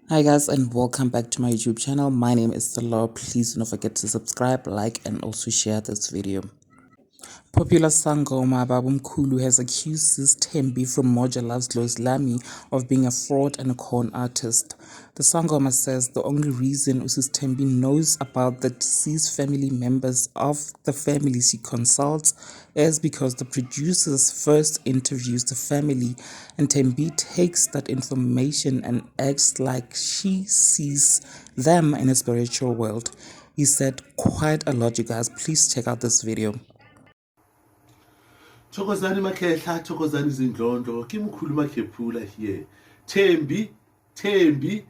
Hi guys, and welcome back to my YouTube channel. My name is Dlozilam. Please do not forget to subscribe, like, and also share this video. Popular sangoma Babumkhulu has accused sis Thembi from Moja Loves Dlozilam of being a fraud and a con artist. The sangoma says the only reason sis Thembi knows about the deceased family members of the families she consults is because the producers first interviews the family, and Thembi takes that information and acts like she sees them in a spiritual world. He said quite a lot, you guys. Please check out this video. Thokozani makhehla, thokozani zindlondlo, ke mkhulu makhephula here. Thembi,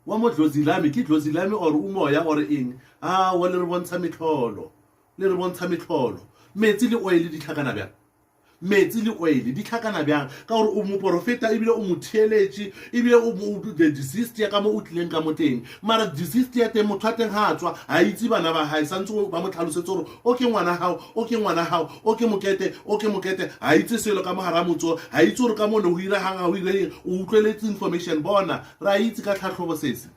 wa mo Dlozilam, ke Dlozilam or umoya or eng. Wa le re bontsha metlholo. Le re bontsha metlholo. Metsi le oil di tlhakana bjang. Metsi le oil di tlhakana bjang ka gore o mo profeta ebile o mo theeletše ebile o the deceased ya ka mo o tlileng ka mo teng mara deceased ya teng motho a teng ga a tswa a itse bana ba hae santse ba mo tlhalosetse gore o ke ngwana hao o ke ngwana hao o ke mokete a itse selo ka mogara motso a itse gore ka mone o ira hang o ire o utlweletse information bona ra itse ka tlhatlhobo sese.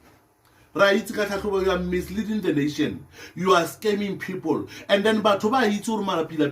Right, you are misleading the nation. You are scamming people. And then batho ba itse gore mara pila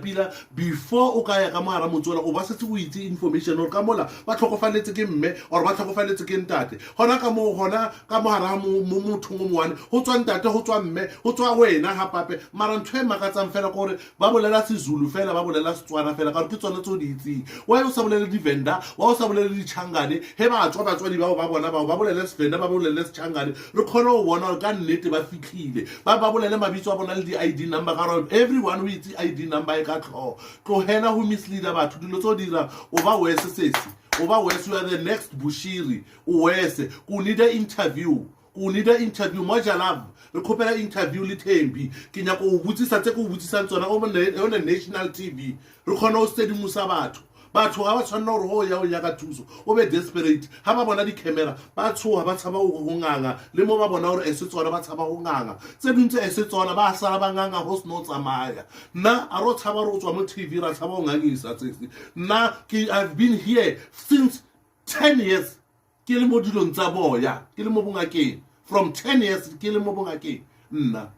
before o ka ya ka mogara motsola o ba setse o itse information or ka mola ba tlhokofaletse ke mme or ba tlhokofaletse ke ntate. Hona ka mogara mo mothong o moane ho tswa ntate ho tswa mme ho tswa wena ha pape mara ntho e makatsang fela gore ba bolela seZulu fela ba bolela Setswana fela ka re ke tsone tso di itseng. Wa o sa bolele di-Venda wa o sa bolele di-Changane he ba tswa batswadi ba bona ba bolele seVenda ba bolele seChangane re khona bona ka nnete ba fitlhile ba bolele mabitso a bona le di-ID number ka gore everyone o itse ID number e ka tlhogo tlogela go misleada batho dilo tse o dira o ba wese sesi o ba wese you are the next Bushiri o wese go need a interview Moja Love re khopela interview le Thembi ke nyaka o botsisa tse go botsisang tsona on national TV re khona o sedimosa batho ga ba tshwanela gore go ya o nyaka thuso o be desperate ha ba bona di-camera ba tshoga ba tshaba go nganga le mo ba bona gore ese tsona ba tshaba go nganga tse dintse ese tsona ba sala ba nganga go se no tsamaya nna a ro tshaba re o tswa mo TV ra tshaba go ngangisa tsese nna I've been here since 10 years ke le mo dilong tsa boya ke le mo bongakeng from 10 years ke le mo bongakeng nna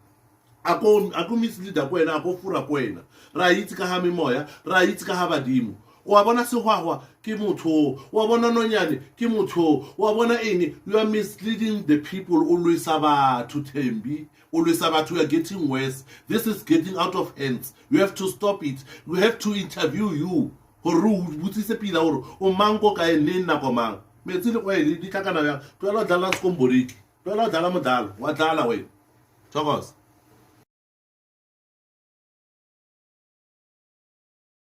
a go misleada ko wena a go fura ko wena ra itse ka ha memoya ra itse ka ha badimo wa bona segwagwa ke motho wa bona nonyane ke motho wa bona eng you are misleading the people always about to Thembi always about you are getting worse. This is getting out of hands. You have to stop it. We have to interview you gore o butsise pila gore o mango ka ene nna go mang metsi le kwele di tlakana ya tloela dala skomboriki tloela dala modala wa dala we tshokos